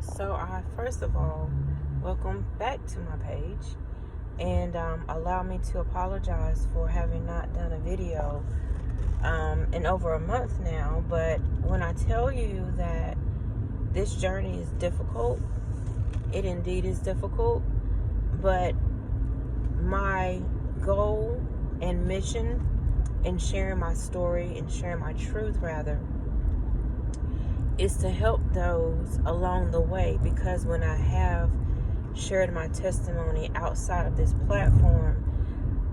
So, first of all, welcome back to my page, and allow me to apologize for having not done a video in over a month now. But when I tell you that this journey is difficult, it indeed is difficult. But my goal and mission in sharing my story and sharing my truth, rather, is to help those along the way, because when I have shared my testimony outside of this platform,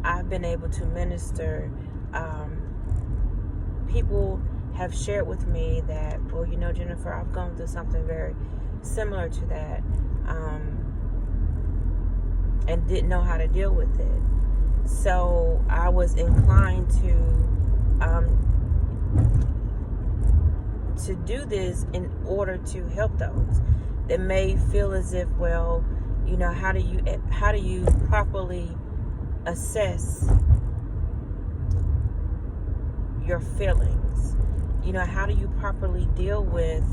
I've been able to minister. People have shared with me that, well, Jennifer, I've gone through something very similar to that, and didn't know how to deal with it. So I was inclined to do this in order to help those that may feel as if, well, how do you properly assess your feelings? How do you properly deal with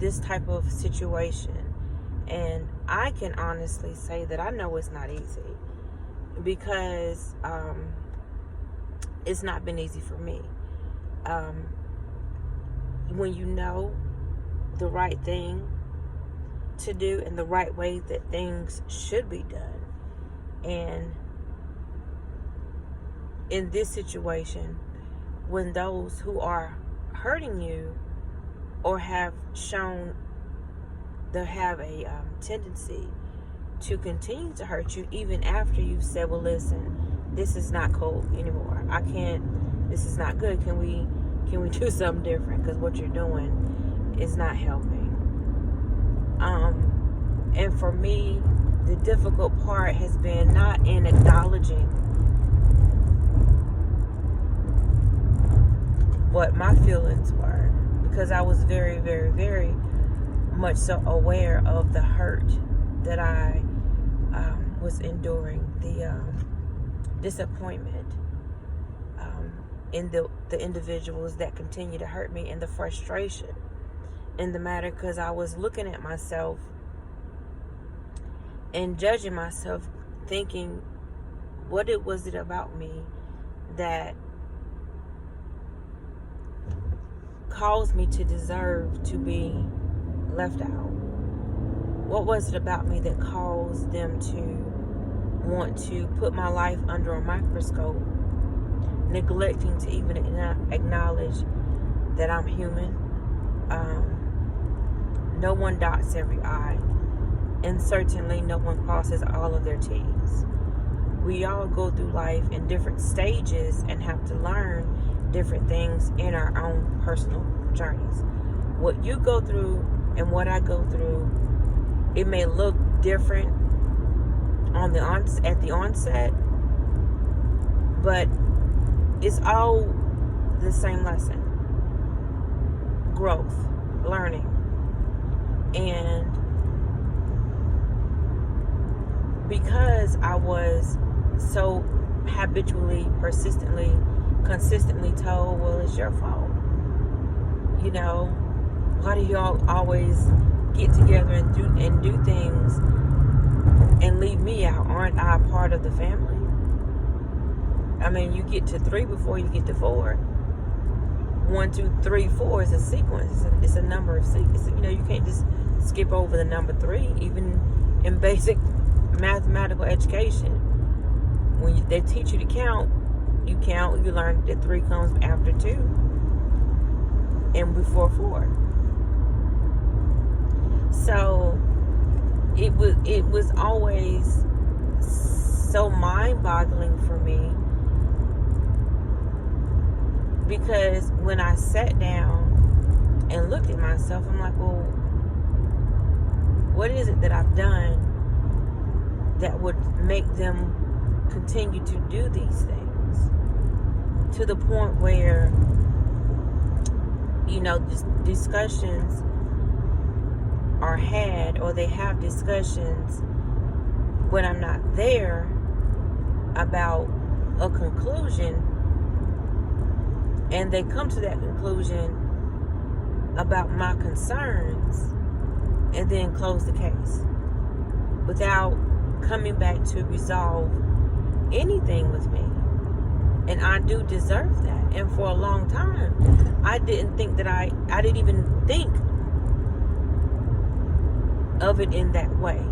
this type of situation? And I can honestly say that I know it's not easy, because it's not been easy for me. When you know the right thing to do and the right way that things should be done, and in this situation, when those who are hurting you or have shown they have a tendency to continue to hurt you even after you've said, well, listen, this is not cool anymore, this is not good, can we do something different, because what you're doing is not helping. And for me, the difficult part has been not in acknowledging what my feelings were, because I was very, very, very much so aware of the hurt that I was enduring, the disappointment in the individuals that continue to hurt me, and the frustration in the matter, because I was looking at myself and judging myself, thinking, what was it about me that caused me to deserve to be left out? What was it about me that caused them to want to put my life under a microscope, neglecting to even acknowledge that I'm human? No one dots every I, and certainly no one crosses all of their T's. We all go through life in different stages and have to learn different things in our own personal journeys. What you go through and what I go through, it may look different at the onset, but it's all the same lesson: growth, learning. And because I was so habitually, persistently, consistently told, well, it's your fault, why do y'all always get together and do things and leave me out? Aren't I a part of the family? I mean, you get to 3 before you get to 4. 1, 2, 3, 4 is a sequence. It's a number of sequences. You can't just skip over the number 3. Even in basic mathematical education, when they teach you to count, you learn that 3 comes after 2 and before 4. So it was always so mind-boggling for me, because when I sat down and looked at myself, I'm like, well, what is it that I've done that would make them continue to do these things, to the point where, discussions are had, or they have discussions when I'm not there, about a conclusion, and they come to that conclusion about my concerns and then close the case without coming back to resolve anything with me. And I do deserve that. And for a long time, I didn't think that I didn't even think of it in that way.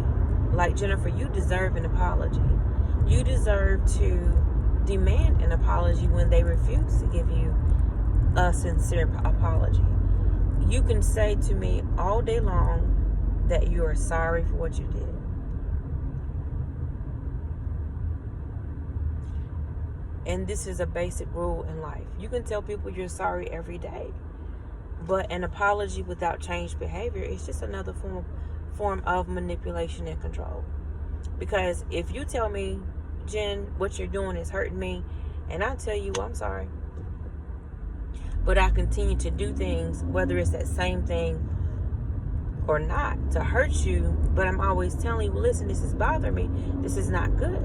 Like, Jennifer, you deserve an apology. You deserve to demand an apology when they refuse to give you a sincere apology. You can say to me all day long that you are sorry for what you did. And this is a basic rule in life. You can tell people you're sorry every day. But an apology without changed behavior is just another form of manipulation and control. Because if you tell me, Jen, what you're doing is hurting me, and I tell you, well, I'm sorry, but I continue to do things, whether it's that same thing or not, to hurt you, but I'm always telling you, well, listen, this is bothering me. This is not good.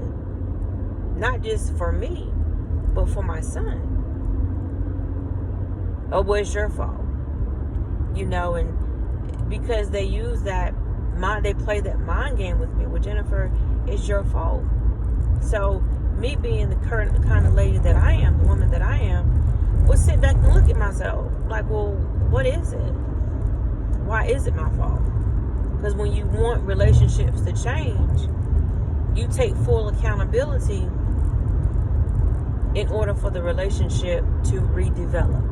Not just for me, but for my son. Oh, well, it's your fault. You know, and because they use that they play that mind game with me. Well, Jennifer, it's your fault. So me being the current kind of lady that I am, the woman that I am, will sit back and look at myself like, well, what is it? Why is it my fault? Because when you want relationships to change, you take full accountability in order for the relationship to redevelop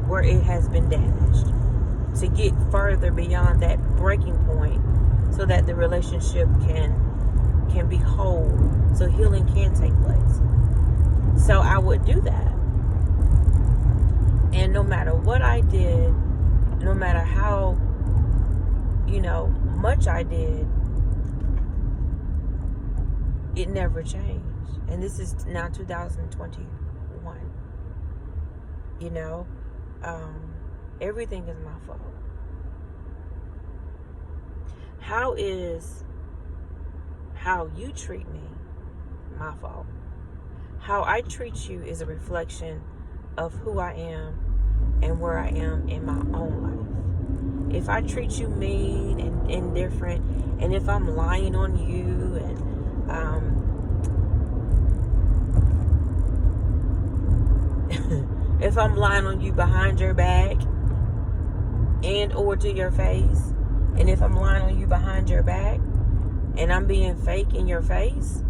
where it has been damaged, to get further beyond that breaking point so that the relationship can be whole, so healing can take place. So I would do that. And no matter what I did, no matter how, much I did, it never changed. And this is now 2021. Everything is my fault. How is how you treat me my fault? How I treat you is a reflection of who I am and where I am in my own life. If I treat you mean and indifferent, and if I'm lying on you and if I'm lying on you behind your back and or to your face, and if I'm lying on you behind your back and I'm being fake in your face,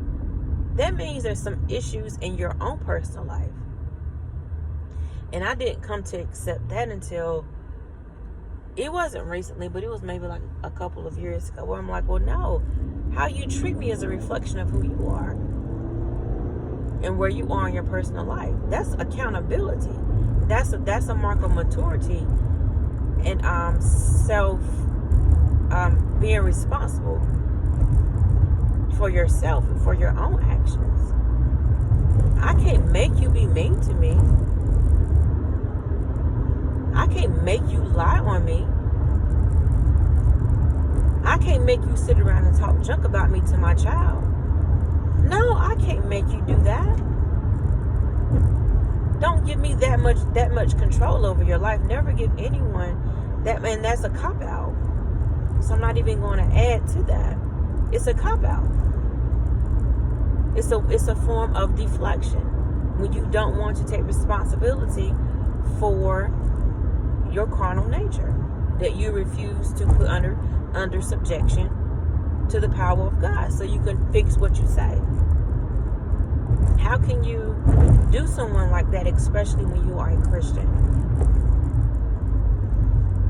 that means there's some issues in your own personal life. And I didn't come to accept that until, it wasn't recently, but it was maybe like a couple of years ago, where I'm like, well, no, how you treat me is a reflection of who you are and where you are in your personal life. That's accountability. That's a mark of maturity and being responsible for yourself and for your own actions. I can't make you be mean to me. I can't make you lie on me. I can't make you sit around and talk junk about me to my child. No, I can't make you do that. Don't give me that much control over your life. Never give anyone that, and that's a cop-out. So I'm not even going to add to that. It's a cop-out. It's a form of deflection when you don't want to take responsibility for your carnal nature that you refuse to put under subjection to the power of God so you can fix what you say. How can you do someone like that, especially when you are a Christian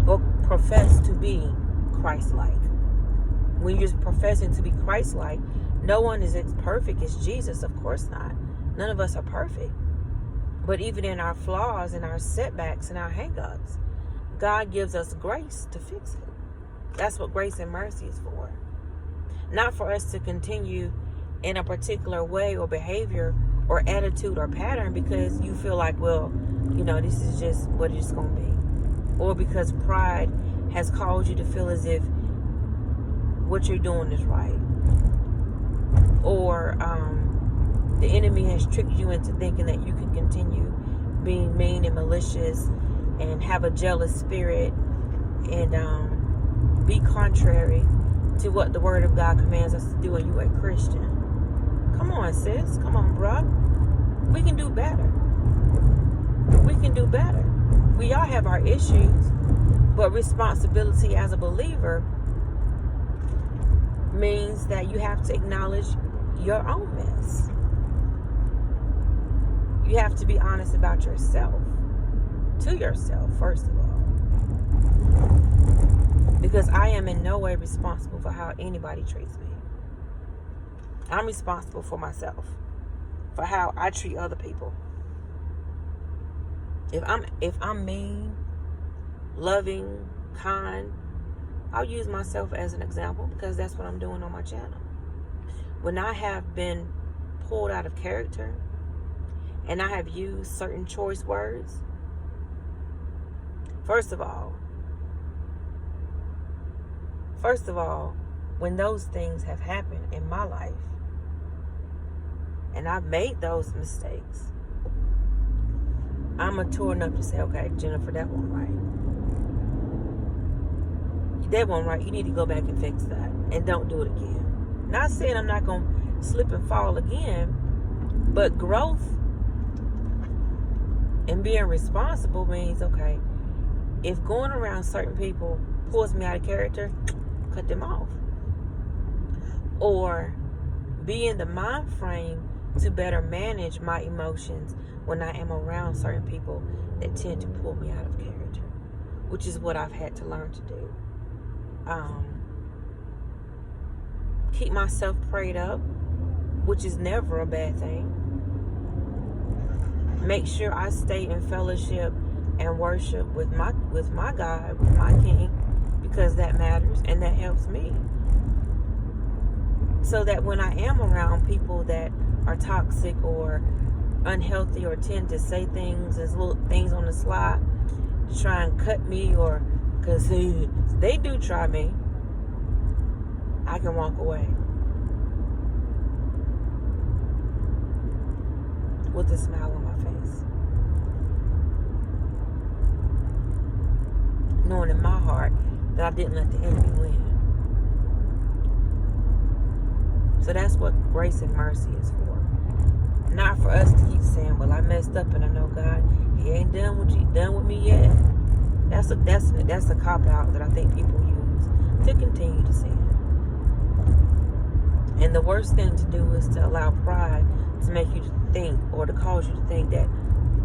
or profess to be Christ-like? When you're professing to be Christ-like, no one is as perfect as Jesus. Of course not. None of us are perfect. But even in our flaws and our setbacks and our hang-ups, God gives us grace to fix it. That's what grace and mercy is for. Not for us to continue in a particular way or behavior or attitude or pattern because you feel like, well, this is just what it's going to be. Or because pride has caused you to feel as if what you're doing is right. Or the enemy has tricked you into thinking that you can continue being mean and malicious and have a jealous spirit and be contrary to what the Word of God commands us to do, and you a Christian. Come on, sis. Come on, bruh. We can do better. We can do better. We all have our issues, but responsibility as a believer means that you have to acknowledge your own mess. You have to be honest about yourself, to yourself, first of all. Because I am in no way responsible for how anybody treats me. I'm responsible for myself, for how I treat other people. If I'm mean, loving, kind, I'll use myself as an example, because that's what I'm doing on my channel. When I have been pulled out of character and I have used certain choice words, first of all, when those things have happened in my life and I've made those mistakes, I'm mature enough to say, okay, Jennifer, that wasn't right. That wasn't right. You need to go back and fix that. And don't do it again. Not saying I'm not going to slip and fall again, but growth and being responsible means, okay, if going around certain people pulls me out of character, cut them off. Or be in the mind frame to better manage my emotions when I am around certain people that tend to pull me out of character, which is what I've had to learn to do. Keep myself prayed up, which is never a bad thing. Make sure I stay in fellowship and worship with my God, with my King, because that matters and that helps me. So that when I am around people that are toxic or unhealthy or tend to say things as little things on the slide to try and cut me, or because they do try me, I can walk away with a smile on my face, knowing in my heart that I didn't let the enemy win. So that's what grace and mercy is for. Not for us to keep saying, well, I messed up and I know God, He ain't done with me yet. That's a cop-out that I think people use to continue to sin. And the worst thing to do is to allow pride to make you think, or to cause you to think that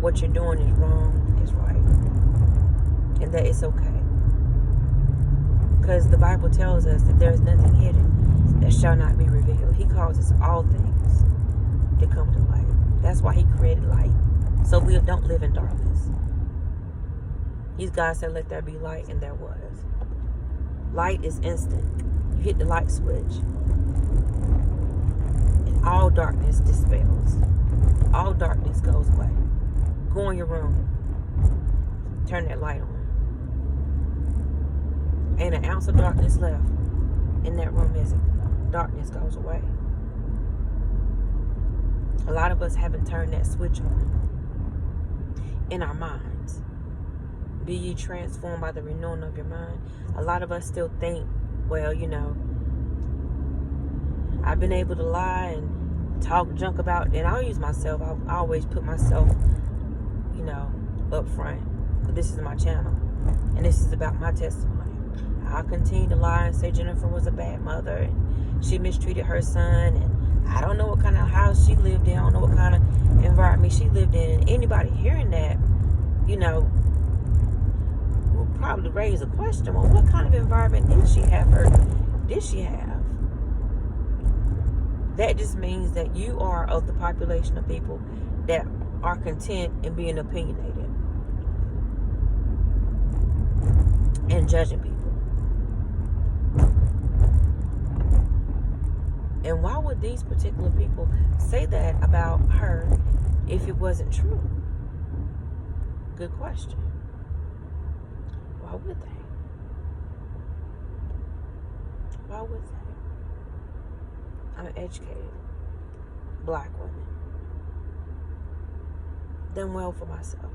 what you're doing is wrong, is right, and that it's okay. Because the Bible tells us that there is nothing hidden that shall not be revealed. He causes all things to come to light. That's why He created light, so we don't live in darkness. God said, let there be light, and there was. Light is instant. You hit the light switch, and all darkness dispels. All darkness goes away. Go in your room. Turn that light on. Ain't an ounce of darkness left in that room, is it? Darkness goes away. A lot of us haven't turned that switch on in our minds. Be ye transformed by the renewing of your mind. A lot of us still think, well, I've been able to lie and talk junk about, and I'll use myself. I always put myself, up front. This is my channel, and this is about my testimony. I'll continue to lie and say Jennifer was a bad mother, and she mistreated her son, and I don't know what kind of house she lived in. I don't know what kind of environment she lived in. And anybody hearing that, will probably raise a question. Well, what kind of environment did she have? That just means that you are of the population of people that are content in being opinionated and judging people. And why would these particular people say that about her if it wasn't true? Good question. Why would they? Why would they? I'm an educated black woman. Done well for myself.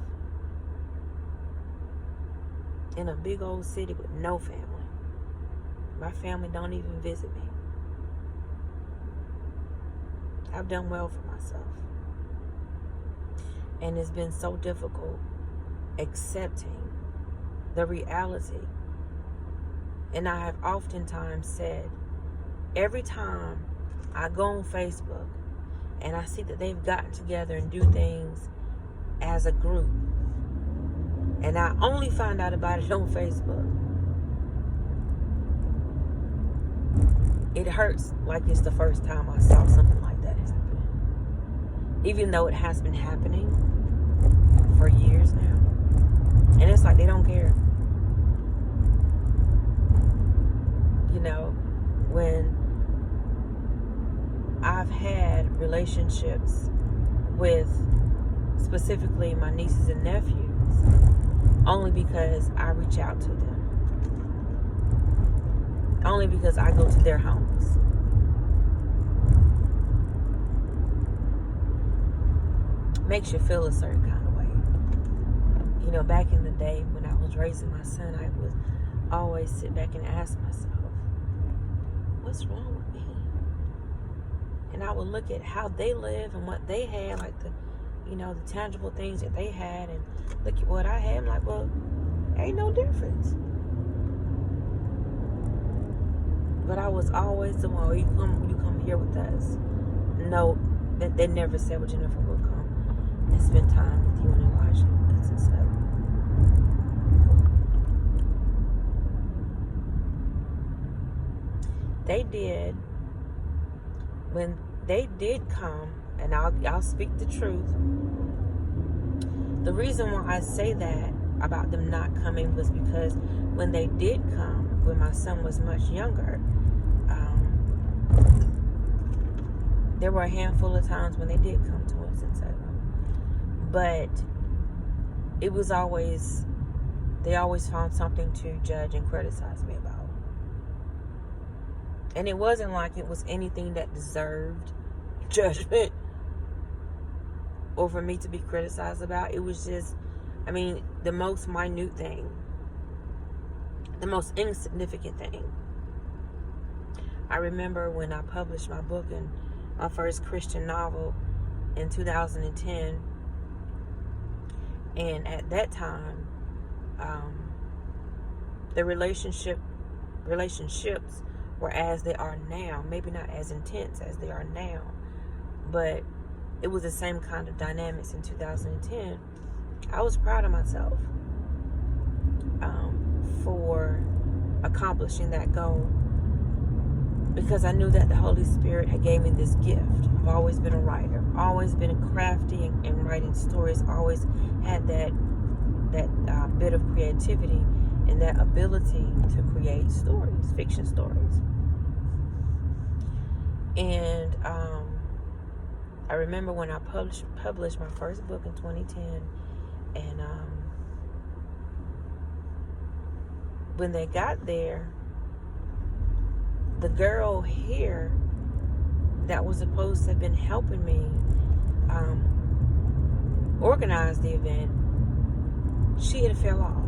in a big old city with no family. My family don't even visit me. I've done well for myself. And it's been so difficult accepting the reality. And I have oftentimes said, every time I go on Facebook and I see that they've gotten together and do things as a group, and I only find out about it on Facebook, it hurts like it's the first time I saw something like that happen. Even though it has been happening for years now. And it's like they don't care. You know, when I've had relationships with specifically my nieces and nephews, only because I reach out to them. Only because I go to their homes. Makes you feel a certain kind of way. You know, back in the day when I was raising my son, I would always sit back and ask myself, what's wrong with me? And I would look at how they live and what they had, like the tangible things that they had, and look at what I had. I'm like, well, ain't no difference. But I was always the one, you come here with us. No, that they never said, well, Jennifer will come and spend time with you and Elijah. And so, they did, when they did come, and I'll speak the truth. The reason why I say that about them not coming was because when they did come, when my son was much younger, there were a handful of times when they did come to us and said, but it was always, they always found something to judge and criticize me about. And it wasn't like it was anything that deserved judgment or for me to be criticized about. It was just, the most minute thing, the most insignificant thing. I remember when I published my book and my first Christian novel in 2010, and at that time, the relationships were as they are now. Maybe not as intense as they are now, but it was the same kind of dynamics in 2010. I was proud of myself for accomplishing that goal, because I knew that the Holy Spirit had gave me this gift. I've always been a writer, always been crafty and writing stories, always had that bit of creativity and that ability to create stories, fiction stories. And I remember when I published my first book in 2010, and when they got there, the girl here that was supposed to have been helping me organize the event, she had fell off.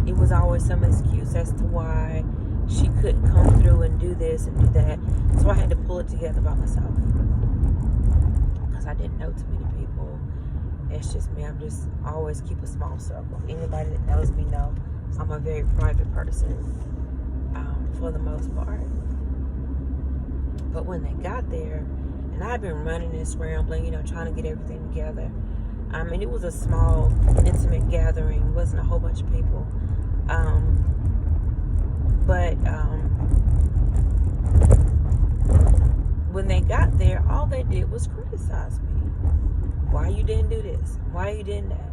It was always some excuse as to why she couldn't come through and do this and do that. So I had to pull it together by myself, because I didn't know too many people. It's just me. I'm just always keep a small circle. Anybody that knows me know I'm a very private person, for the most part. But when they got there, and I've been running and scrambling, trying to get everything together. It was a small, intimate gathering. It wasn't a whole bunch of people. But when they got there, all they did was criticize me. Why you didn't do this? Why you didn't that?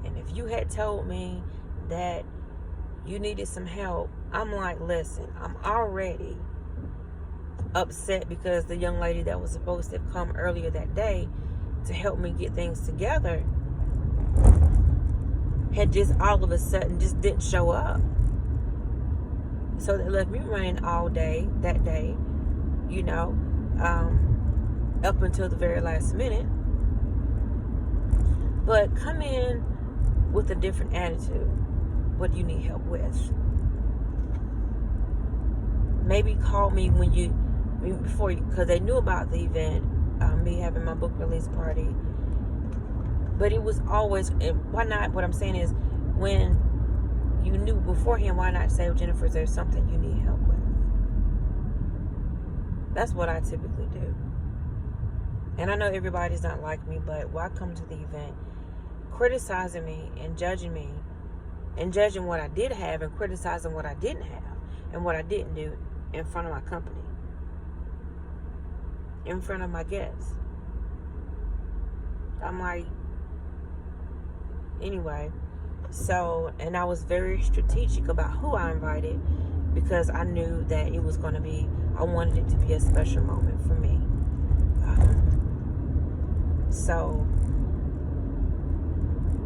And if you had told me that you needed some help, I'm like, listen, I'm already upset because the young lady that was supposed to have come earlier that day to help me get things together had just all of a sudden just didn't show up. So they left me running all day that day, up until the very last minute. But come in with a different attitude. what do you need help with? Maybe call me before you, because they knew about the event, me having my book release party. But it was always, and why not? What I'm saying is, when you knew beforehand, why not say, Jennifer, there's something you need help with? That's what I typically do. And I know everybody's not like me, but why come to the event criticizing me and judging what I did have and criticizing what I didn't have and what I didn't do in front of my company, in front of my guests? I'm like, anyway, so, and I was very strategic about who I invited, because I knew that it was going to be, I wanted it to be a special moment for me. So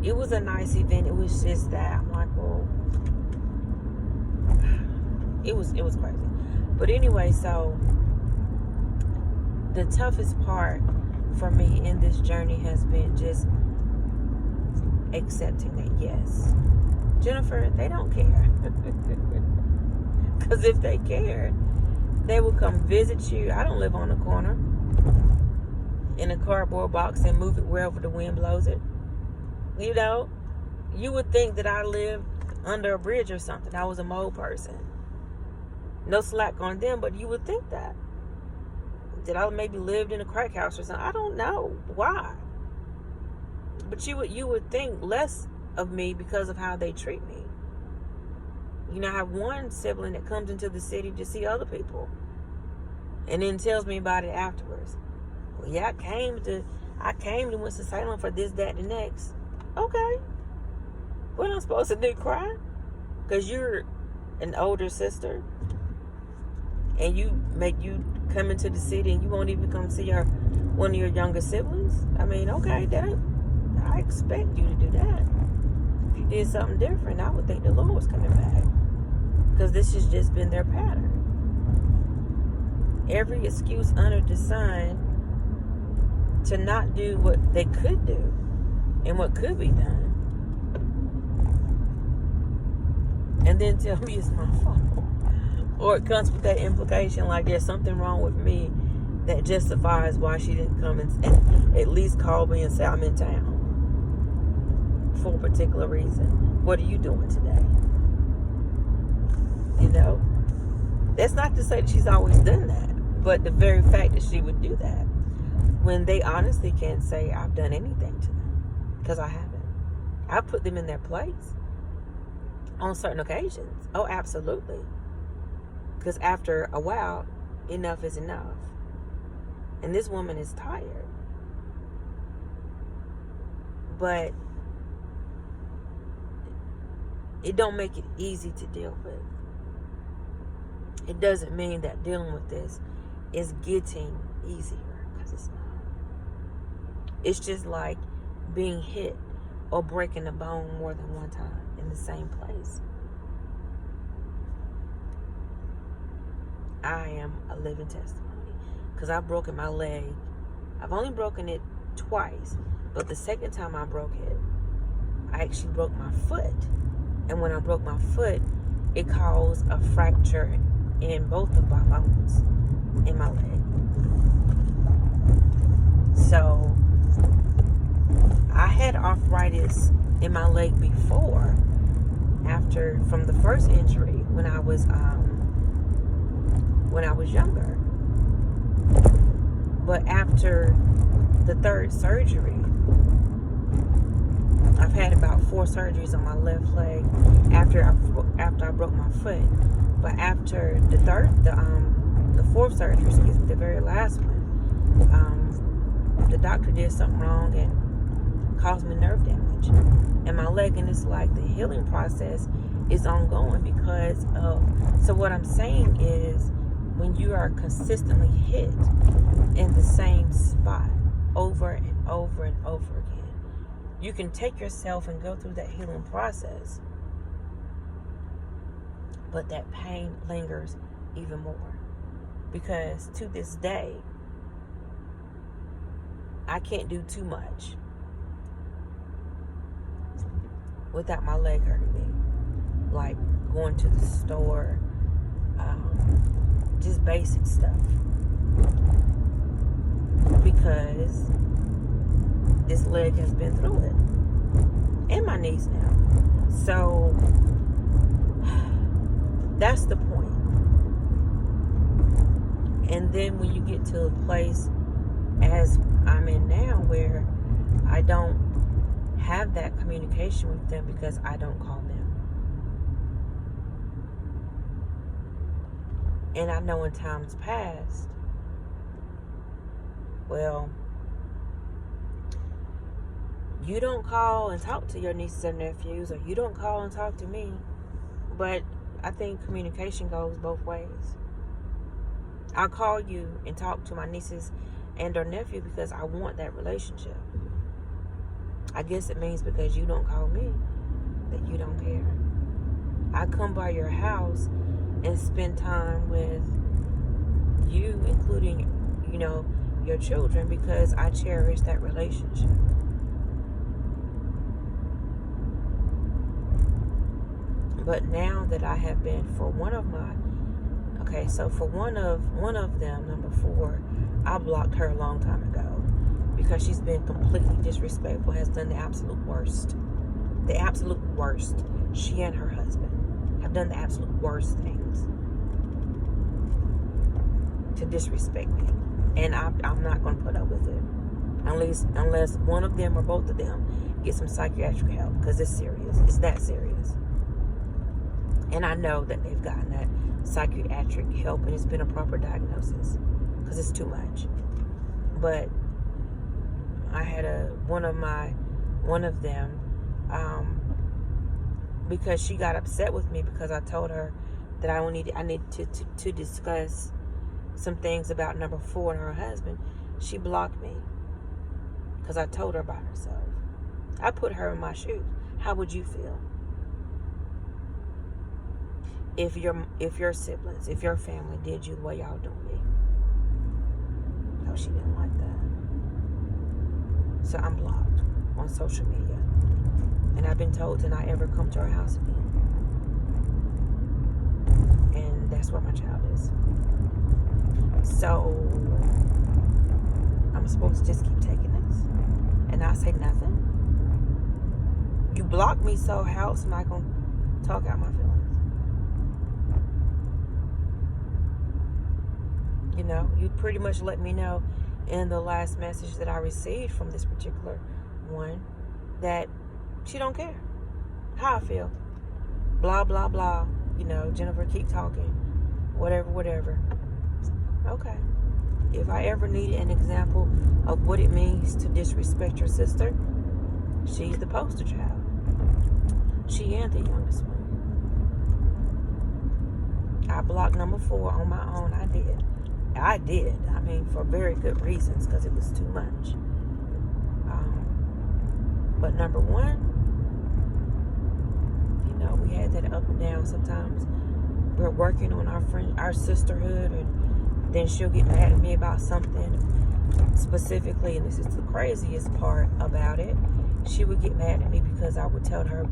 it was a nice event. It was just that I'm like, well, it was crazy. But anyway, so the toughest part for me in this journey has been just accepting that, yes, Jennifer, they don't care. Because if they cared, they would come visit you. I don't live on the corner in a cardboard box and move it wherever the wind blows it. You know, you would think that I lived under a bridge or something. I was a mole person. No slack on them, but you would think that. That I maybe lived in a crack house or something. I don't know why. But you would think less of me because of how they treat me. You know, I have one sibling that comes into the city to see other people and then tells me about it afterwards. Well, yeah, I came to Winston-Salem for this, that, and the next. Okay. What am I supposed to do, cry? Because you're an older sister and you come into the city and you won't even come see one of your younger siblings? I mean, okay, I expect you to do that. If you did something different, I would think the Lord was coming back. Because this has just been their pattern. Every excuse under the sun to not do what they could do and what could be done. And then tell me it's my fault. Or it comes with that implication like there's something wrong with me that justifies why she didn't come and at least call me and say I'm in town for a particular reason. What are you doing today? You know? That's not to say that she's always done that, but the very fact that she would do that when they honestly can't say I've done anything to them, because I haven't. I put them in their place on certain occasions. Oh, absolutely. Because after a while, enough is enough. And this woman is tired. But it don't make it easy to deal with. It doesn't mean that dealing with this is getting easier, because it's not. It's just like being hit or breaking a bone more than one time in the same place. I am a living testimony, because I've broken my leg. I've only broken it twice, but the second time I broke it, I actually broke my foot. And when I broke my foot, it caused a fracture in both of my bones in my leg. So I had arthritis in my leg before, from the first injury when I was younger. But after the third surgery, I've had about 4 surgeries on my left leg after I broke my foot. But after the fourth surgery, the very last one, the doctor did something wrong and caused me nerve damage in my leg. And it's like the healing process is ongoing because of. So what I'm saying is, when you are consistently hit in the same spot over and over and over again, you can take yourself and go through that healing process, but that pain lingers even more, because to this day I can't do too much without my leg hurting me. going to the store, just basic stuff. Because this leg has been through it. And my knees now. So that's the point. And then when you get to a place as I'm in now where I don't have that communication with them because I don't call them. And I know in times past, well, you don't call and talk to your nieces and nephews, or you don't call and talk to me. But I think communication goes both ways. I'll call you and talk to my nieces and or nephew because I want that relationship. I guess it means because you don't call me that you don't care. I come by your house and spend time with you, including, your children, because I cherish that relationship. But now that I have been for one of them, number 4, I blocked her a long time ago because she's been completely disrespectful, has done the absolute worst. The absolute worst. She and her husband have done the absolute worst things to disrespect me. And I'm not going to put up with it unless one of them or both of them get some psychiatric help, because it's serious. It's that serious. And I know that they've gotten that psychiatric help and it's been a proper diagnosis, because it's too much. But I had one of them, because she got upset with me because I told her that I need to discuss some things about number 4 and her husband. She blocked me because I told her about herself. I put her in my shoes. How would you feel if your siblings, if your family did you the way y'all do me? No, she didn't like that. So I'm blocked on social media. And I've been told to not ever come to her house again. And that's where my child is. So I'm supposed to just keep taking this and not say nothing? You blocked me, so how else am I going to talk out my feelings? You pretty much let me know in the last message that I received from this particular one that she don't care how I feel. Blah, blah, blah. Jennifer, keep talking. Whatever. Okay. If I ever need an example of what it means to disrespect your sister, she's the poster child. She and the youngest one. I blocked number 4 on my own. I did. I mean, for very good reasons, because it was too much. But number 1, we had that up and down. Sometimes we're working on our sisterhood, and then she'll get mad at me about something specifically, and this is the craziest part about it. She would get mad at me because I would tell her,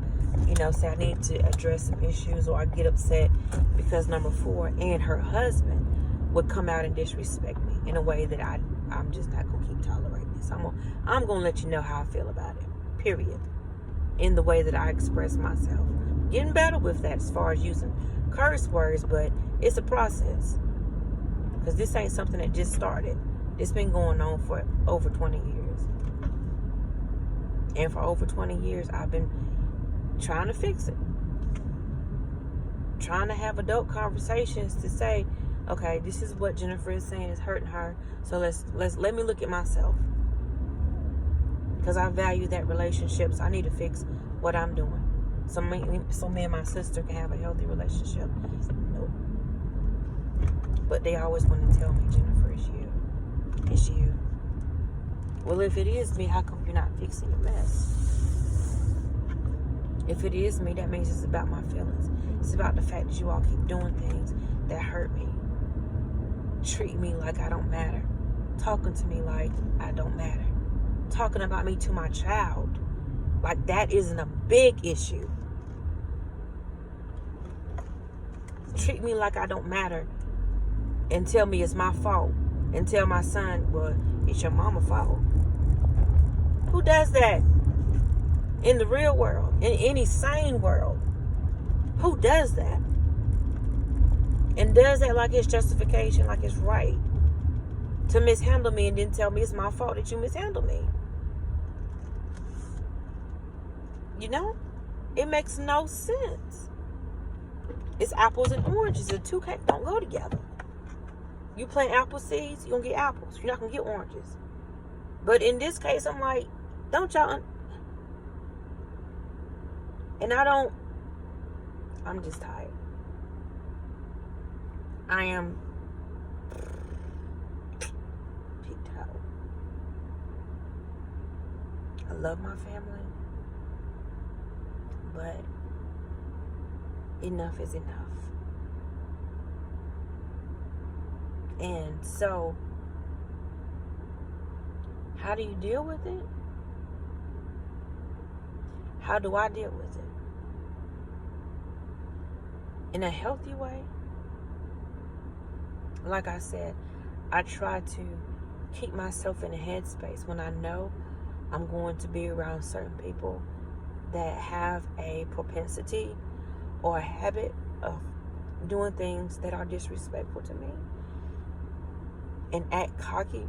say I need to address some issues, or I get upset because number 4 and her husband would come out and disrespect me in a way that I'm just not going to keep tolerating this. I'm going to let you know how I feel about it, period, in the way that I express myself. Getting better with that as far as using curse words, but it's a process. Because this ain't something that just started. It's been going on for over 20 years. And for over 20 years, I've been trying to fix it. Trying to have adult conversations to say, okay, this is what Jennifer is saying is hurting her. So let me look at myself. Because I value that relationship, so I need to fix what I'm doing. So me and my sister can have a healthy relationship. Nope. But they always want to tell me, Jennifer, it's you. It's you. Well, if it is me, how come you're not fixing your mess? If it is me, that means it's about my feelings. It's about the fact that you all keep doing things that hurt me. Treat me like I don't matter. Talking to me like I don't matter. Talking about me to my child like that isn't a big issue. treat me like I don't matter and tell me it's my fault and tell my son, well, it's your mama's fault. Who does that in the real world, in any sane world? Who does that? And does that like it's justification, like it's right to mishandle me and then tell me it's my fault that you mishandle me? You know? It makes no sense. It's apples and oranges. The two don't go together. You plant apple seeds, you're going to get apples. You're not going to get oranges. But in this case, I'm like, don't y'all... And I'm just tired. I am peaked out. I love my family, but enough is enough. And so, how do you deal with it? How do I deal with it? In a healthy way? Like I said, I try to keep myself in a headspace when I know I'm going to be around certain people that have a propensity or a habit of doing things that are disrespectful to me and act cocky.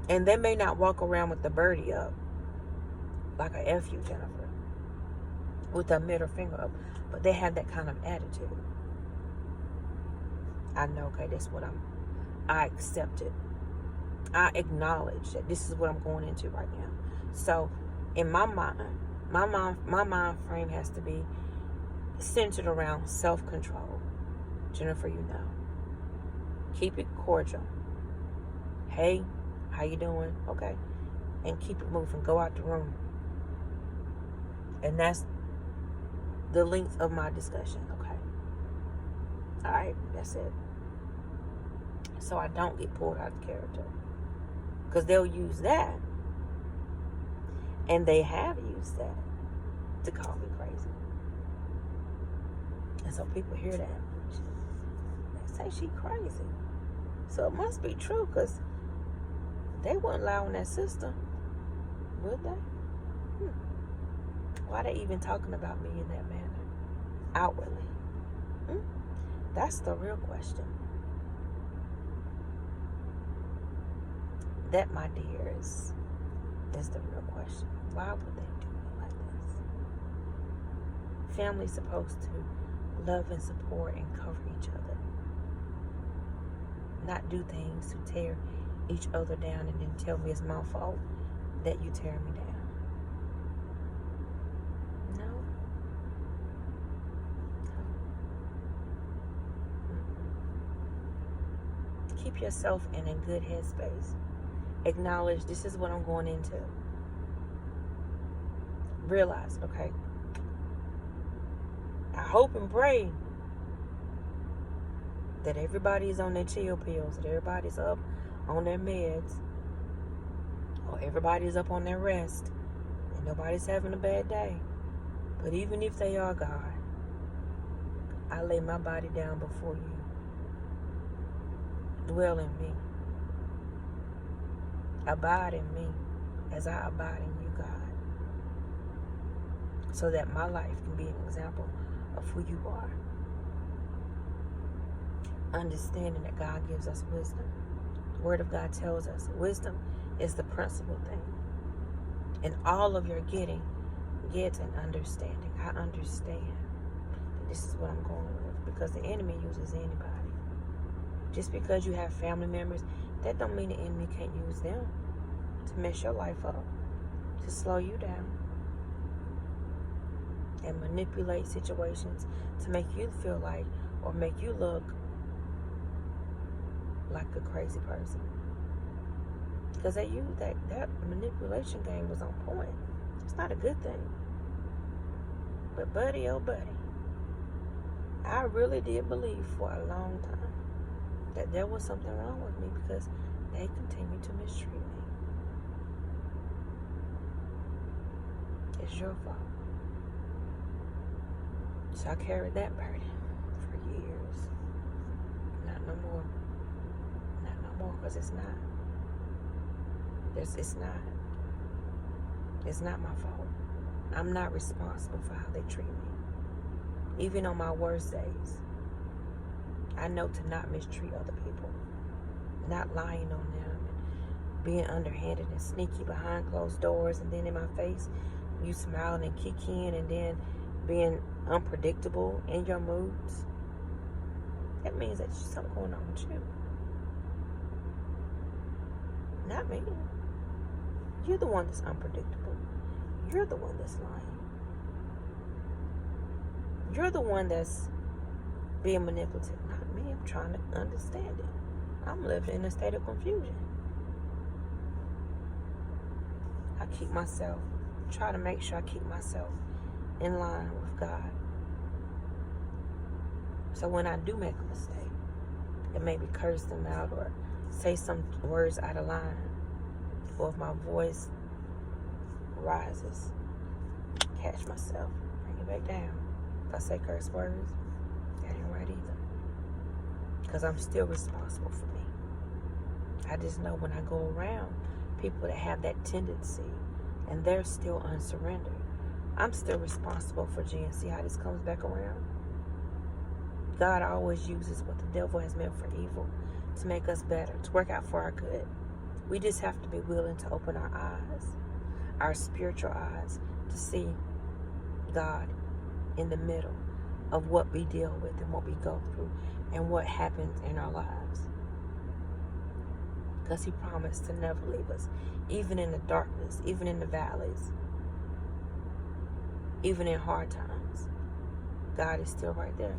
And they may not walk around with the birdie up like a F you, Jennifer, with a middle finger up, but they have that kind of attitude. I know, okay, that's what I accept it. I acknowledge that this is what I'm going into right now. So in my mind frame has to be centered around self-control. Jennifer, you know. Keep it cordial. Hey, how you doing? Okay. And keep it moving. Go out the room. And that's the length of my discussion. Okay. All right. That's it. So I don't get pulled out of character. Because they'll use that. And they have used that to call me crazy. And so people hear that. They say she crazy. So it must be true, because they weren't allowing that system, would they? Why are they even talking about me in that manner? Outwardly. That's the real question. That, my dears, is the real question. Why would they do me like this? Family's supposed to love and support and cover each other. Not do things to tear each other down and then tell me it's my fault that you tear me down. No. Keep yourself in a good headspace. Acknowledge this is what I'm going into. Realize, okay, I hope and pray that everybody's on their chill pills, that everybody's up on their meds, or everybody's up on their rest, and nobody's having a bad day. But even if they are, God, I lay my body down before you. Dwell in me. Abide in me as I abide in you, God. So that my life can be an example of who you are. Understanding that God gives us wisdom. The Word of God tells us wisdom is the principal thing. In all of your getting, get an understanding. I understand that this is what I'm going with, because the enemy uses anybody. Just because you have family members, that don't mean the enemy can't use them to mess your life up, to slow you down, and manipulate situations to make you feel like, or make you look like a crazy person. Because they use that manipulation game was on point. It's not a good thing. But buddy, oh buddy, I really did believe for a long time that there was something wrong with me, because they continued to mistreat me. It's your fault. So I carried that burden for years. Not no more. Not no more, because it's not. It's not. It's not my fault. I'm not responsible for how they treat me. Even on my worst days, I know to not mistreat other people. Not lying on them. Being underhanded and sneaky behind closed doors, and then in my face, you smiling and kicking, and then being unpredictable in your moods. That means that there's something going on with you. Not me. You're the one that's unpredictable. You're the one that's lying. You're the one that's being manipulative. Not me. I'm trying to understand it. I'm living in a state of confusion. I try to make sure I keep myself in line with God. So when I do make a mistake, and maybe curse them out or say some words out of line, or if my voice rises, catch myself, bring it back down. If I say curse words, that ain't right either. Because I'm still responsible for me. I just know when I go around people that have that tendency and they're still unsurrendered, I'm still responsible for G. And see how this comes back around? God always uses what the devil has meant for evil to make us better, to work out for our good. We just have to be willing to open our eyes, our spiritual eyes, to see God in the middle of what we deal with and what we go through and what happens in our lives. Because He promised to never leave us, even in the darkness, even in the valleys, even in hard times. God is still right there.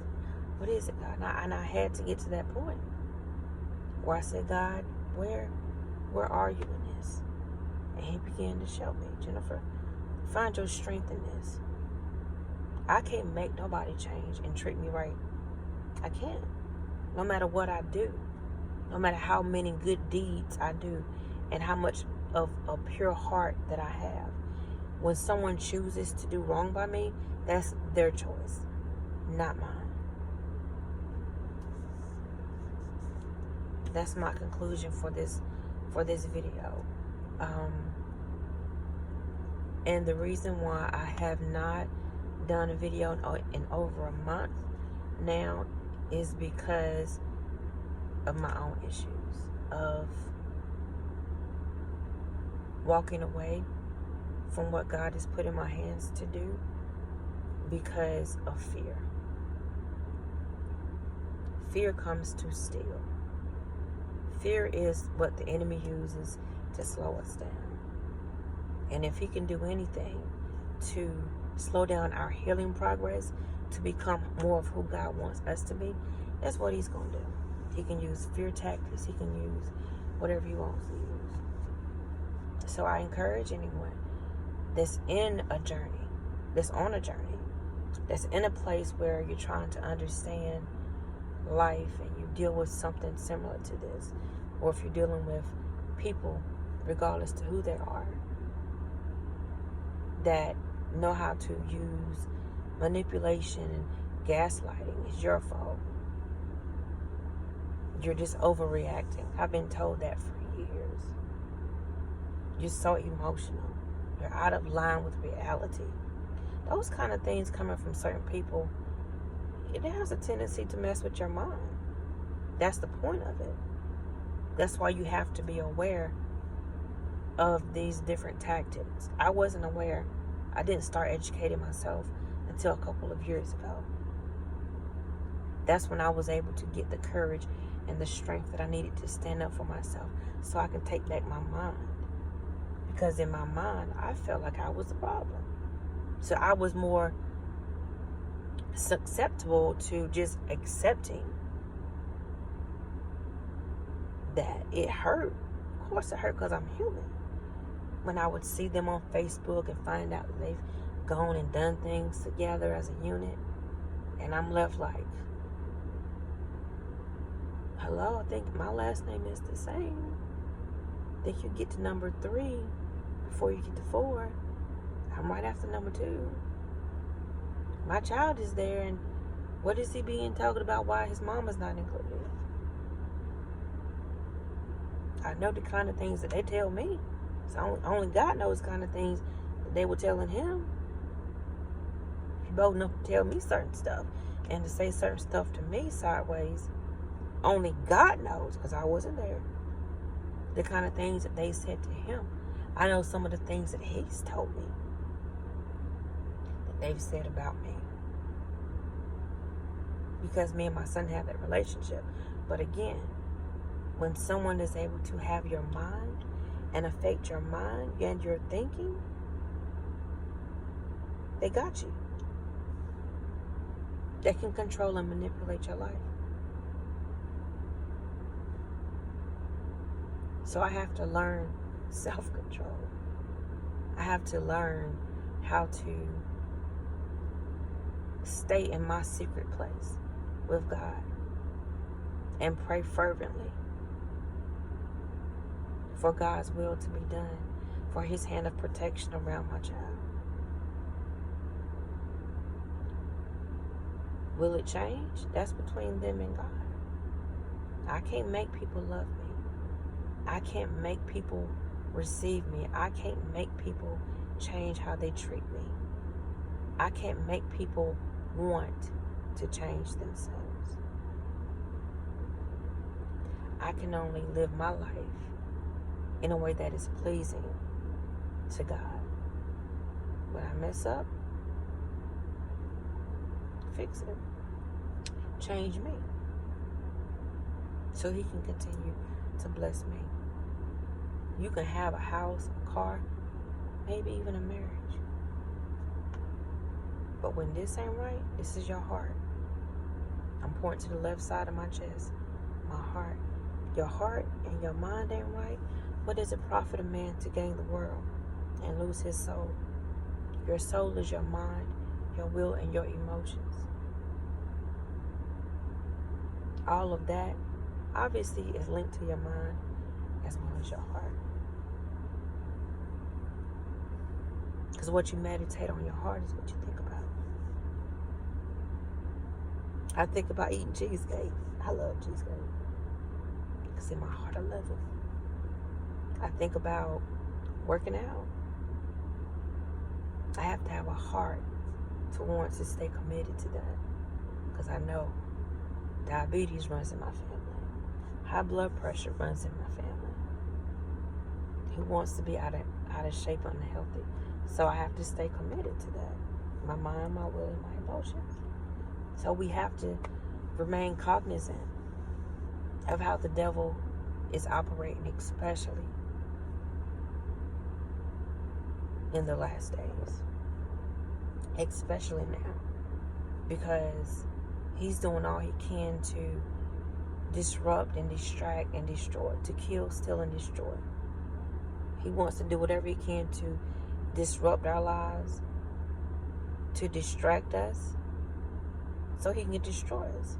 What is it, God? And I had to get to that point where I said, God, where are you in this? And He began to show me, Jennifer, find your strength in this. I can't make nobody change and treat me right. I can't. No matter what I do, no matter how many good deeds I do, and how much of a pure heart that I have, when someone chooses to do wrong by me, that's their choice, not mine. That's my conclusion for this video. And the reason why I have not done a video in over a month now is because of my own issues, of walking away from what God has put in my hands to do because of fear. Fear comes to steal. Fear is what the enemy uses to slow us down. And if he can do anything to slow down our healing progress, to become more of who God wants us to be, that's what he's going to do. He can use fear tactics. He can use whatever he wants to use. So I encourage anyone that's in a journey, that's on a journey, that's in a place where you're trying to understand life and you deal with something similar to this, or if you're dealing with people, regardless to who they are, that know how to use manipulation and gaslighting. It's your fault. You're just overreacting. I've been told that for years. You're so emotional. You're out of line with reality. Those kind of things coming from certain people, it has a tendency to mess with your mind. That's the point of it. That's why you have to be aware of these different tactics. I wasn't aware. I didn't start educating myself until a couple of years ago. That's when I was able to get the courage and the strength that I needed to stand up for myself so I can take back my mind. Because in my mind, I felt like I was the problem. So I was more susceptible to just accepting that it hurt. Of course it hurt because I'm human. When I would see them on Facebook and find out that they've gone and done things together as a unit, and I'm left like, hello, I think my last name is the same. I think you get to number 3 before you get to 4. I'm right after number 2. My child is there, and what is he being talked about why his mama's not included? I know the kind of things that they tell me. So only God knows the kind of things that they were telling him. He bold enough to tell me certain stuff and to say certain stuff to me sideways. Only God knows, because I wasn't there, the kind of things that they said to him. I know some of the things that he's told me that they've said about me, because me and my son have that relationship. But again, when someone is able to have your mind and affect your mind and your thinking, they got you. They can control and manipulate your life. So I have to learn self-control. I have to learn how to stay in my secret place with God and pray fervently for God's will to be done, for his hand of protection around my child. Will it change? That's between them and God. I can't make people love me. I can't make people receive me. I can't make people change how they treat me. I can't make people want to change themselves. I can only live my life in a way that is pleasing to God. When I mess up, fix it. Change me so he can continue to bless me. You can have a house, a car, maybe even a marriage. But when this ain't right, this is your heart. I'm pointing to the left side of my chest. My heart. Your heart and your mind ain't right. What does it profit a man to gain the world and lose his soul? Your soul is your mind, your will, and your emotions. All of that obviously is linked to your mind as well as your heart. Because what you meditate on your heart is what you think about. I think about eating cheesecake. I love cheesecake. Because in my heart I love it. I think about working out. I have to have a heart to want to stay committed to that. Because I know diabetes runs in my family. High blood pressure runs in my family. Who wants to be out of shape and unhealthy? So I have to stay committed to that. My mind, my will, and my emotions. So we have to remain cognizant of how the devil is operating, especially in the last days. Especially now. Because he's doing all he can to disrupt and distract and destroy, to kill, steal, and destroy. He wants to do whatever he can to disrupt our lives, to distract us, so he can destroy us.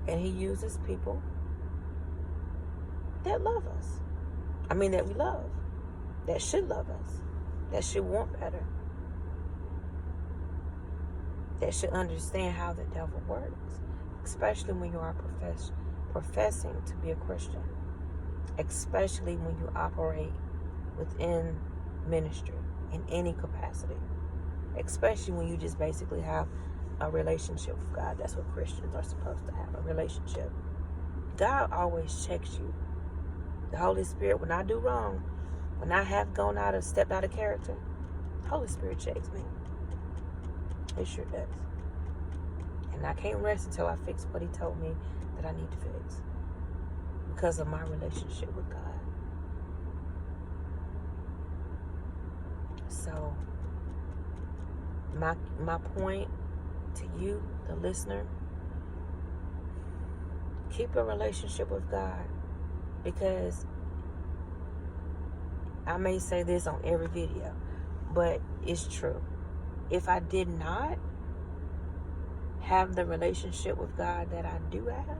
And he uses people that love us. I mean, that we love, that should love us, that should want better, that should understand how the devil works, especially when you are professing to be a Christian, especially when you operate within ministry in any capacity, especially when you just basically have a relationship with God. That's what Christians are supposed to have, a relationship. God always checks you. The Holy Spirit, when I do wrong, when I have stepped out of character, the Holy Spirit checks me. It sure does. And I can't rest until I fix what he told me that I need to fix, because of my relationship with God. So my point to you, the listener, keep a relationship with God, because I may say this on every video, but it's true. If I did not have the relationship with God that I do have,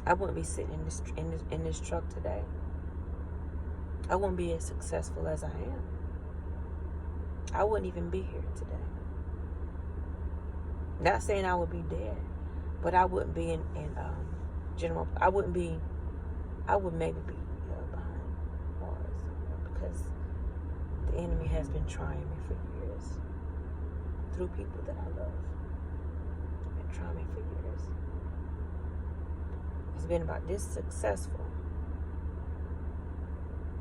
I wouldn't be sitting in this truck today. I wouldn't be as successful as I am. I wouldn't even be here today. Not saying I would be dead, but I wouldn't be in general. I would maybe be behind bars because the enemy has been trying me for years through people that I love. Been trying me for years. It's been about this successful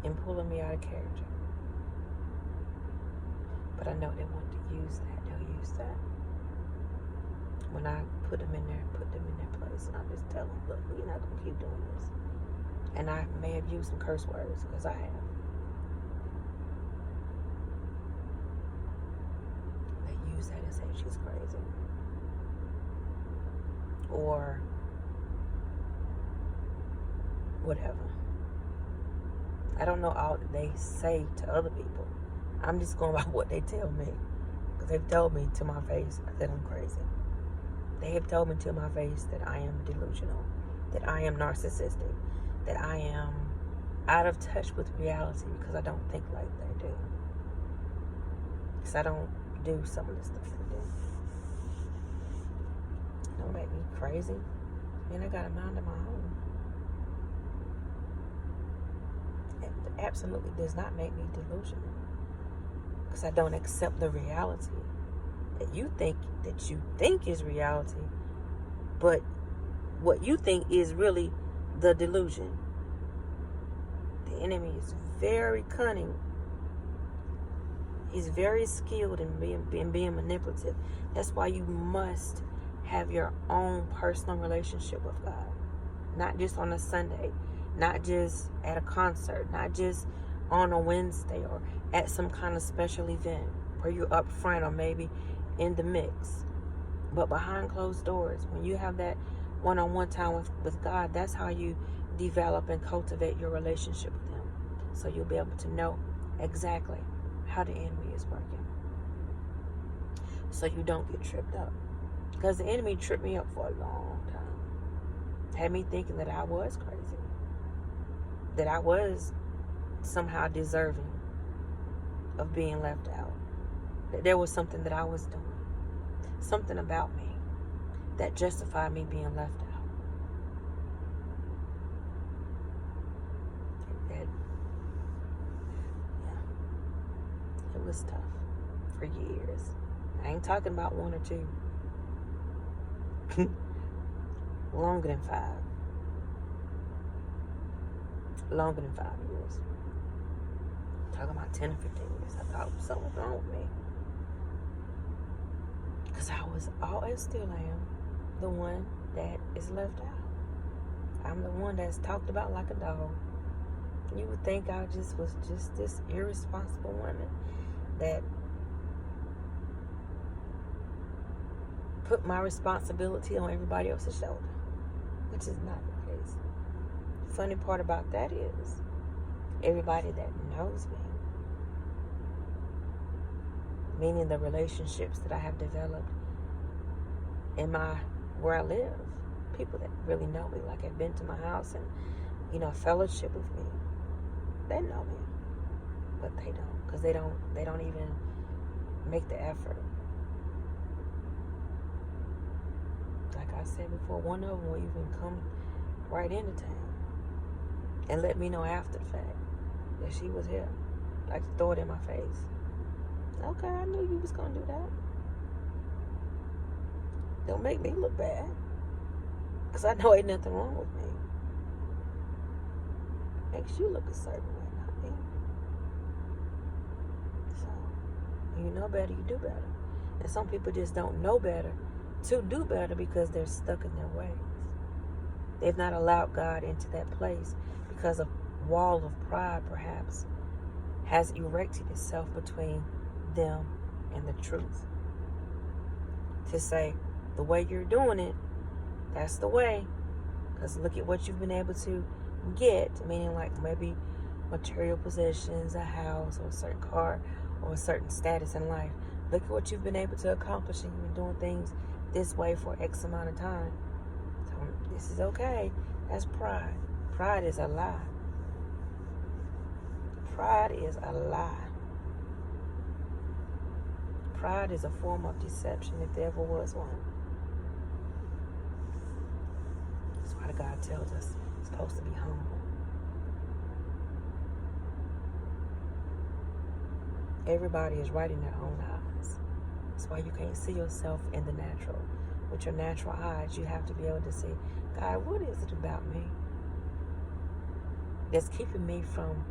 in pulling me out of character. But I know they want to use that. They'll use that. When I put them in their place, and I just tell them, look, we're not going to keep doing this. And I may have used some curse words, because I have. They use that and say she's crazy. Or whatever. I don't know all that they say to other people. I'm just going by what they tell me. Because they've told me to my face that I'm crazy. They have told me to my face that I am delusional, that I am narcissistic, that I am out of touch with reality because I don't think like they do. Because I don't do some of the stuff they do. It don't make me crazy. And I got a mind of my own. It absolutely does not make me delusional. Because I don't accept the reality that you think is reality, but what you think is really the delusion. The enemy is very cunning. He's very skilled in being manipulative. That's why you must have your own personal relationship with God. Not just on a Sunday, not just at a concert, not just on a Wednesday or at some kind of special event where you're up front or maybe in the mix. But behind closed doors, when you have that one-on-one time with God, that's how you develop and cultivate your relationship with Him. So you'll be able to know exactly how the enemy is working. So you don't get tripped up. Because the enemy tripped me up for a long time. Had me thinking that I was crazy. That I was somehow deserving of being left out. That there was something that I was doing. Something about me that justified me being left out. It was tough for years. I ain't talking about 1 or 2. Longer than 5. Longer than 5 years. I'm talking about 10 or 15 years. I thought something was wrong with me. Because I still am the one that is left out. I'm the one that's talked about like a dog. You would think I was just this irresponsible woman that put my responsibility on everybody else's shoulder, which is not the case. The funny part about that is everybody that knows me, meaning the relationships that I have developed in where I live, people that really know me, like have been to my house and, fellowship with me, they know me, but they don't, because they don't even make the effort. Like I said before, one of them will even come right into town and let me know after the fact that she was here, like throw it in my face. Okay, I knew you was gonna do that. Don't make me look bad, because I know ain't nothing wrong with me. Makes you look a certain way, not me. So, you know better, you do better. And some people just don't know better to do better because they're stuck in their ways. They've not allowed God into that place because a wall of pride, perhaps, has erected itself between them and the truth. To say, the way you're doing it, that's the way. Because look at what you've been able to get, meaning like maybe material possessions, a house, or a certain car, or a certain status in life. Look at what you've been able to accomplish, and you've been doing things this way for X amount of time. So this is okay. That's pride. Pride is a lie. Pride is a lie. Pride is a form of deception if there ever was one. That's why God tells us it's supposed to be humble. Everybody is right in their own eyes. That's why you can't see yourself in the natural. With your natural eyes, you have to be able to see, God, what is it about me that's keeping me from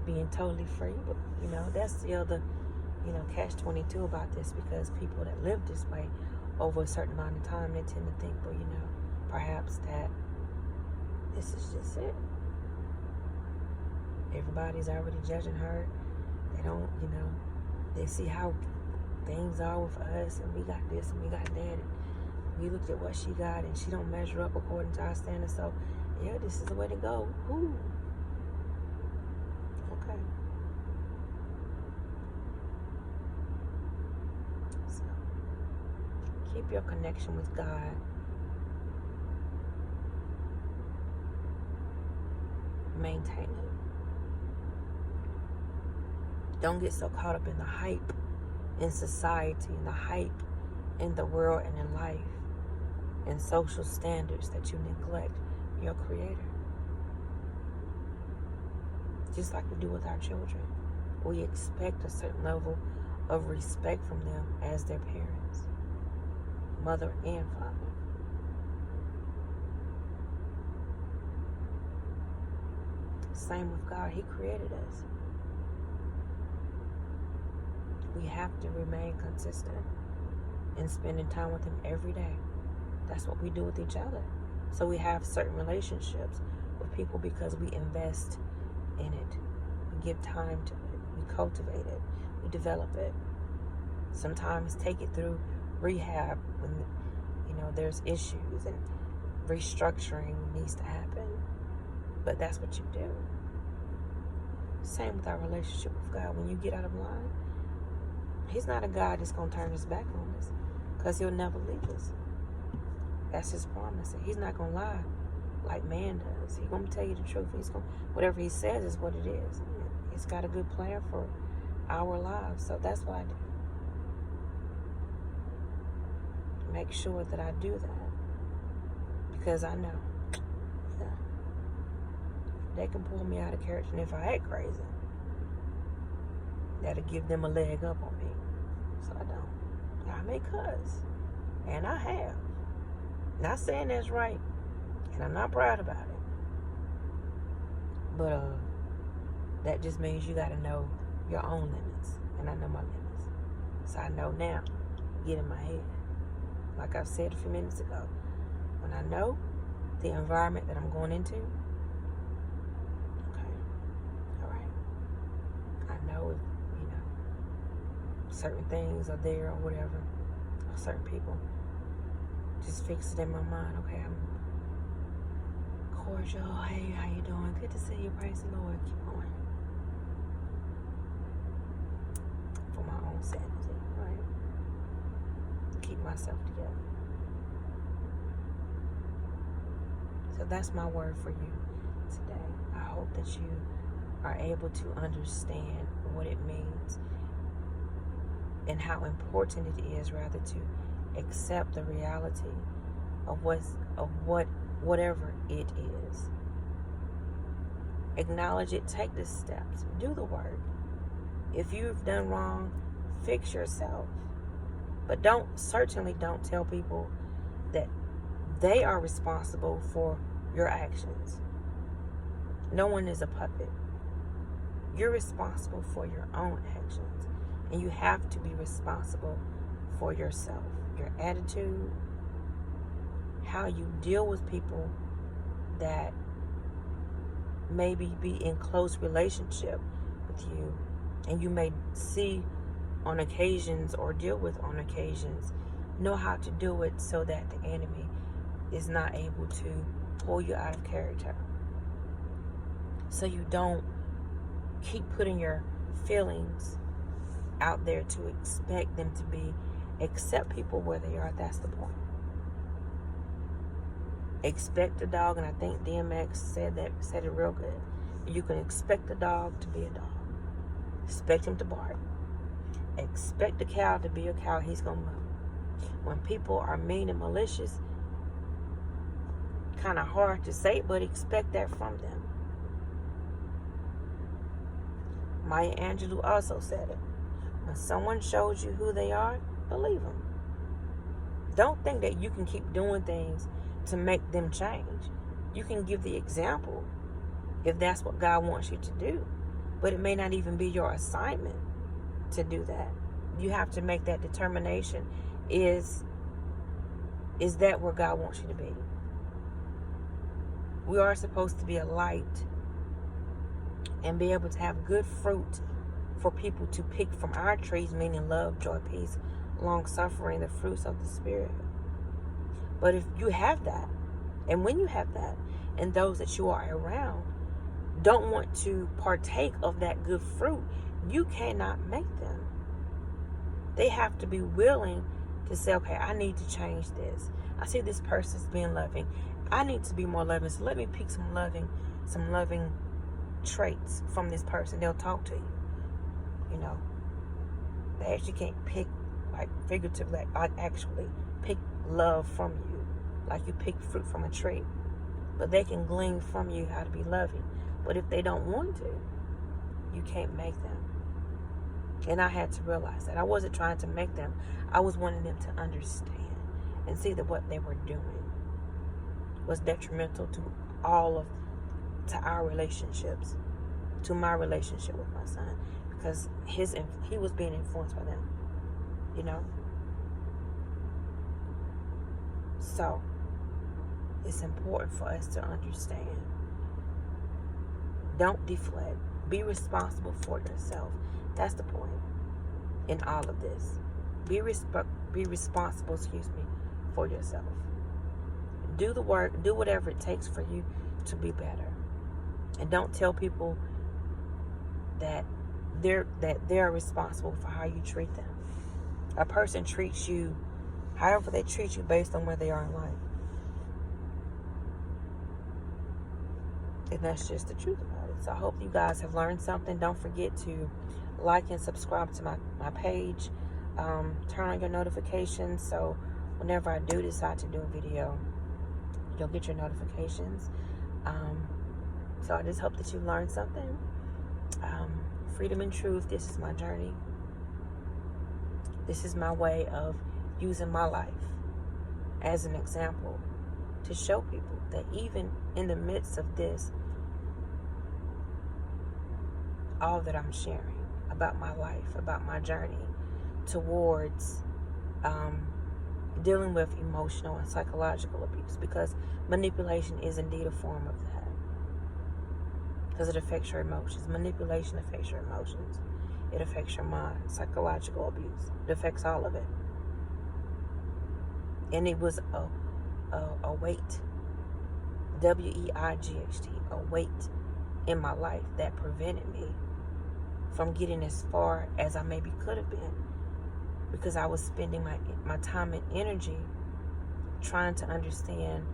being totally free? But, that's the other, catch-22 about this, because people that live this way over a certain amount of time, they tend to think, well, perhaps that this is just it. Everybody's already judging her. They don't, they see how things are with us, and we got this and we got that, and we looked at what she got, and she don't measure up according to our standards, so yeah, this is the way to go. Ooh. Okay. So, keep your connection with God. Maintain it. Don't get so caught up in the hype in society, in the hype in the world and in life, and social standards, that you neglect your Creator. Just like we do with our children. We expect a certain level of respect from them as their parents, mother and father. Same with God. He created us. We have to remain consistent in spending time with Him every day. That's what we do with each other. So we have certain relationships with people because we invest in it. We give time to it. We cultivate it. We develop it. Sometimes take it through rehab when, there's issues and restructuring needs to happen. But that's what you do. Same with our relationship with God. When you get out of line, He's not a God that's going to turn His back on us, because He'll never leave us. That's His promise. He's not going to lie like man does. He's going to tell you the truth. Whatever He says is what it is. He's got a good plan for our lives. So that's what I do. Make sure that I do that, because I know, they can pull me out of character, and if I act crazy, that'll give them a leg up on me. So I don't. I may cuss, and I have. Not saying that's right, and I'm not proud about it. But that just means you got to know your own limits, and I know my limits. So I know now. Get in my head. Like I said a few minutes ago, when I know the environment that I'm going into, okay, all right, I know if certain things are there or whatever, or certain people, just fix it in my mind. Okay, I'm cordial. Hey, how you doing? Good to see you. Praise the Lord. Keep going. For my own sanity, right? Keep myself together. So that's my word for you today. I hope that you are able to understand what it means and how important it is, rather, to accept the reality of whatever it is. Acknowledge it, take the steps, do the work. If you've done wrong, fix yourself. But certainly don't tell people that they are responsible for your actions. No one is a puppet. You're responsible for your own actions. And you have to be responsible for yourself. Your attitude, how you deal with people that maybe be in close relationship with you, and you may see on occasions or deal with on occasions. Know how to do it so that the enemy is not able to pull you out of character. So you don't keep putting your feelings out there to expect them to be. Accept people where they are. That's the point. Expect a dog, and I think DMX said it real good. You can expect a dog to be a dog. expect him to bark. Expect the cow to be a cow, he's going to move. When people are mean and malicious, kind of hard to say, but expect that from them. Maya Angelou also said it. When someone shows you who they are, believe them. Don't think that you can keep doing things to make them change. You can give the example if that's what God wants you to do. But it may not even be your assignment to do that. You have to make that determination. Is that where God wants you to be? We are supposed to be a light and be able to have good fruit for people to pick from our trees, meaning love, joy, peace, long suffering, the fruits of the Spirit. But if you have that, and when you have that, and those that you are around don't want to partake of that good fruit, you cannot make them. They have to be willing to say, okay, I need to change this. I see this person's being loving. I need to be more loving. So let me pick some loving traits from this person. They'll talk to you. You know, they actually can't pick, like figuratively, like actually pick love from you, like you pick fruit from a tree. But they can glean from you how to be loving. But if they don't want to, you can't make them. And I had to realize that. I wasn't trying to make them. I was wanting them to understand and see that what they were doing was detrimental to our relationships, to my relationship with my son, because he was being influenced by them, you know. So it's important for us to understand. Don't deflect. Be responsible for yourself. That's the point in all of this. Be responsible, for yourself. Do the work. Do whatever it takes for you to be better. And don't tell people that they're responsible for how you treat them. A person treats you however they treat you based on where they are in life. And that's just the truth about it. So I hope you guys have learned something. Don't forget to like and subscribe to my page. Turn on your notifications so whenever I do decide to do a video, you'll get your notifications. So I just hope that you learned something. Freedom and truth, this is my journey. This is my way of using my life as an example to show people that even in the midst of this, all that I'm sharing about my life, about my journey towards dealing with emotional and psychological abuse, because manipulation is indeed a form of that. Because it affects your emotions. Manipulation affects your emotions. It affects your mind. Psychological abuse. It affects all of it. And it was a weight. W-E-I-G-H-T. A weight in my life that prevented me from getting as far as I maybe could have been. Because I was spending my time and energy trying to understand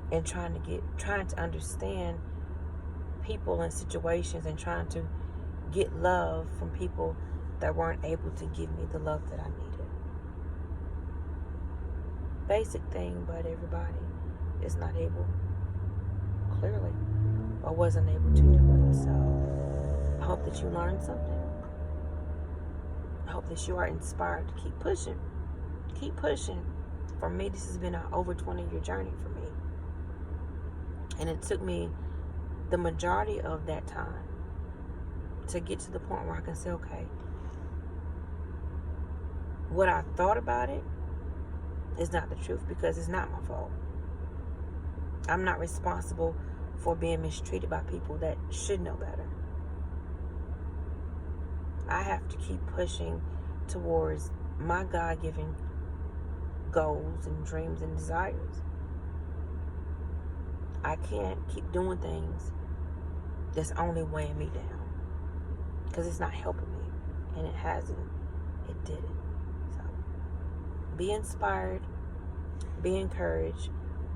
and trying to understand people and situations and trying to get love from people that weren't able to give me the love that I needed. Basic thing, but everybody is not able, clearly, or wasn't able to do it. So I hope that you learned something. I hope that you are inspired to keep pushing. Keep pushing. For me, this has been an over 20-year journey for me. And it took me the majority of that time to get to the point where I can say, okay, what I thought about it is not the truth, because it's not my fault. I'm not responsible for being mistreated by people that should know better. I have to keep pushing towards my God-given goals and dreams and desires. I can't keep doing things that's only weighing me down, because it's not helping me, and it hasn't. It didn't. So be inspired, be encouraged,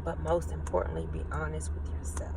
but most importantly, be honest with yourself.